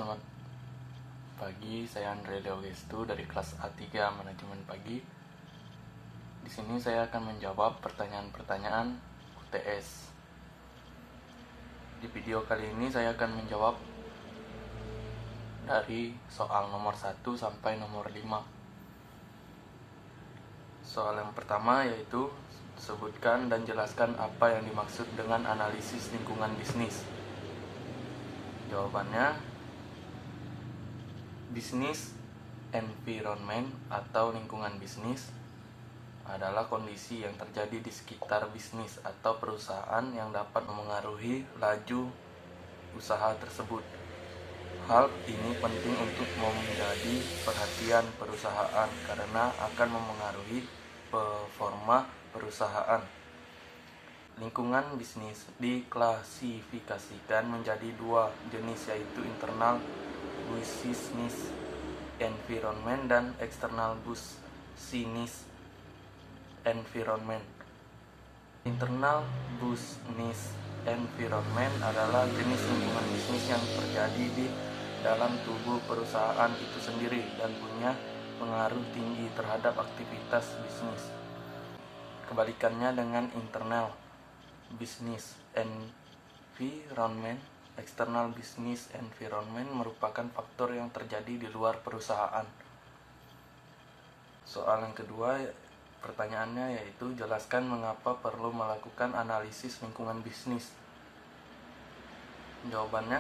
selamat pagi. Saya Andre Deogestu dari kelas A3 Manajemen Pagi. Di sini saya akan menjawab pertanyaan-pertanyaan UTS. Di video kali ini saya akan menjawab dari soal nomor 1 sampai nomor 5. Soal yang pertama yaitu sebutkan dan jelaskan apa yang dimaksud dengan analisis lingkungan bisnis. Jawabannya, business environment atau lingkungan bisnis adalah kondisi yang terjadi di sekitar bisnis atau perusahaan yang dapat memengaruhi laju usaha tersebut. Hal ini penting untuk menjadi perhatian perusahaan karena akan memengaruhi performa perusahaan. Lingkungan bisnis diklasifikasikan menjadi dua jenis, yaitu internal business environment dan external business environment. Internal business environment adalah jenis lingkungan bisnis yang terjadi di dalam tubuh perusahaan itu sendiri dan punya pengaruh tinggi terhadap aktivitas bisnis. Kebalikannya dengan internal business environment, external business environment merupakan faktor yang terjadi di luar perusahaan. Soal yang kedua, pertanyaannya yaitu jelaskan mengapa perlu melakukan analisis lingkungan bisnis. Jawabannya,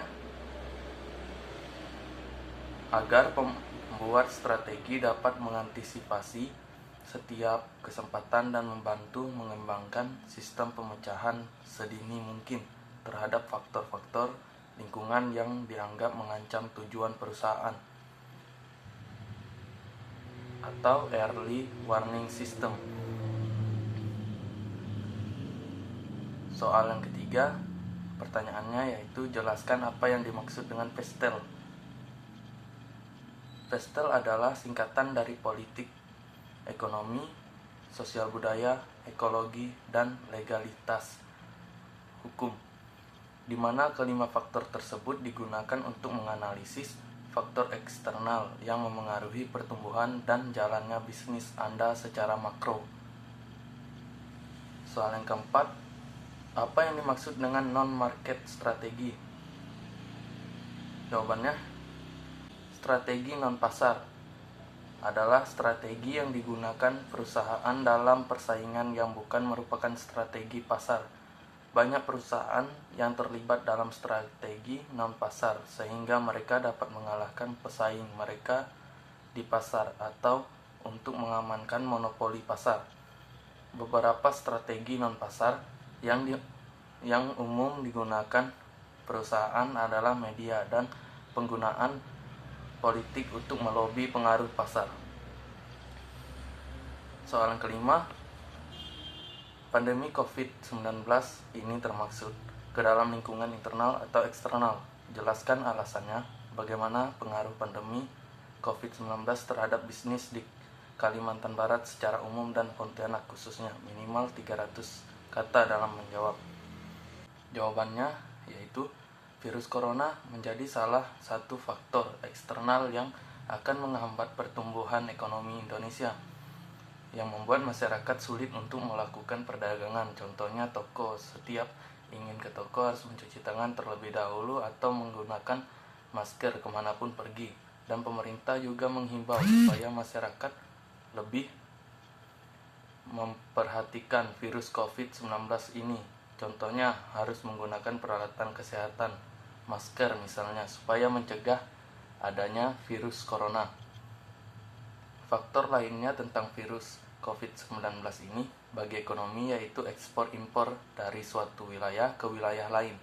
agar pembuat strategi dapat mengantisipasi setiap kesempatan dan membantu mengembangkan sistem pemecahan sedini mungkin terhadap faktor-faktor lingkungan yang dianggap mengancam tujuan perusahaan, atau early warning system. Soal yang ketiga, pertanyaannya yaitu jelaskan apa yang dimaksud dengan PESTEL. PESTEL adalah singkatan dari politik, ekonomi, sosial budaya, ekologi, dan legalitas hukum, di mana kelima faktor tersebut digunakan untuk menganalisis faktor eksternal yang memengaruhi pertumbuhan dan jalannya bisnis Anda secara makro. Soal yang keempat, apa yang dimaksud dengan non-market strategi? Jawabannya, strategi non-pasar adalah strategi yang digunakan perusahaan dalam persaingan yang bukan merupakan strategi pasar. Banyak perusahaan yang terlibat dalam strategi non-pasar sehingga mereka dapat mengalahkan pesaing mereka di pasar atau untuk mengamankan monopoli pasar. Beberapa strategi non-pasar yang umum digunakan perusahaan adalah media dan penggunaan politik untuk melobi pengaruh pasar. Soal yang kelima, pandemi COVID-19 ini termaksud ke dalam lingkungan internal atau eksternal. Jelaskan alasannya, bagaimana pengaruh pandemi COVID-19 terhadap bisnis di Kalimantan Barat secara umum dan Pontianak khususnya. Minimal 300 kata dalam menjawab. Jawabannya yaitu virus corona menjadi salah satu faktor eksternal yang akan menghambat pertumbuhan ekonomi Indonesia, yang membuat masyarakat sulit untuk melakukan perdagangan. Contohnya toko, setiap ingin ke toko harus mencuci tangan terlebih dahulu atau menggunakan masker kemanapun pergi. Dan pemerintah juga menghimbau supaya masyarakat lebih memperhatikan virus COVID-19 ini. Contohnya harus menggunakan peralatan kesehatan, masker misalnya, supaya mencegah adanya virus corona. Faktor lainnya tentang virus COVID-19 ini bagi ekonomi yaitu ekspor-impor dari suatu wilayah ke wilayah lain.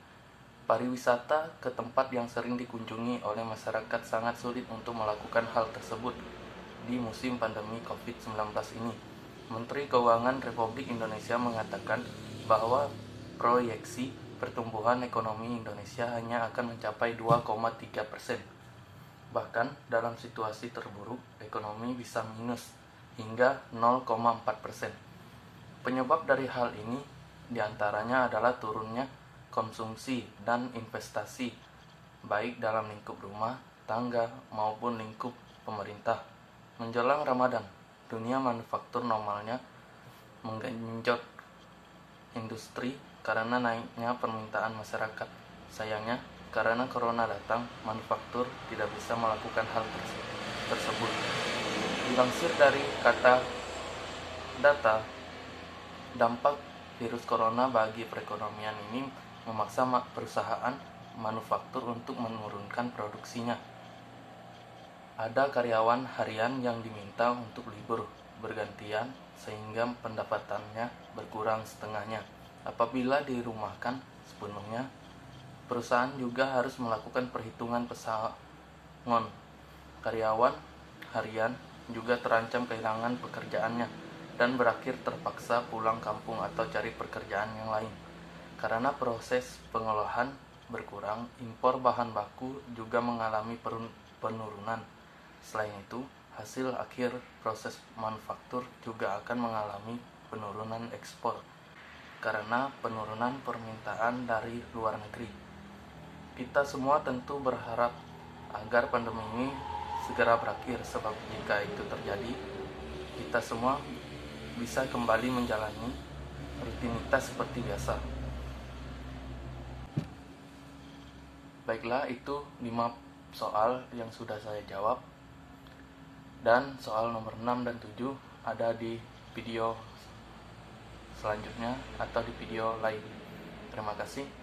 Pariwisata ke tempat yang sering dikunjungi oleh masyarakat sangat sulit untuk melakukan hal tersebut di musim pandemi COVID-19 ini. Menteri Keuangan Republik Indonesia mengatakan bahwa proyeksi pertumbuhan ekonomi Indonesia hanya akan mencapai 2,3%. Bahkan dalam situasi terburuk, ekonomi bisa minus hingga 0,4%. Penyebab dari hal ini diantaranya adalah turunnya konsumsi dan investasi baik dalam lingkup rumah tangga maupun lingkup pemerintah. Menjelang Ramadan, dunia manufaktur normalnya menggenjot industri karena naiknya permintaan masyarakat. Sayangnya, karena corona datang, manufaktur tidak bisa melakukan hal tersebut. Dilansir dari kata data, dampak virus corona bagi perekonomian ini memaksa perusahaan manufaktur untuk menurunkan produksinya. Ada karyawan harian yang diminta untuk libur bergantian sehingga pendapatannya berkurang setengahnya. Apabila dirumahkan sepenuhnya, perusahaan juga harus melakukan perhitungan pesangon. Karyawan harian juga terancam kehilangan pekerjaannya dan berakhir terpaksa pulang kampung atau cari pekerjaan yang lain. Karena proses pengolahan berkurang, impor bahan baku juga mengalami penurunan. Selain itu, hasil akhir proses manufaktur juga akan mengalami penurunan ekspor karena penurunan permintaan dari luar negeri. Kita semua tentu berharap agar pandemi ini segera berakhir, sebab jika itu terjadi, kita semua bisa kembali menjalani rutinitas seperti biasa. Baiklah, itu 5 soal yang sudah saya jawab. Dan soal nomor 6 dan 7 ada di video selanjutnya atau di video lain. Terima kasih.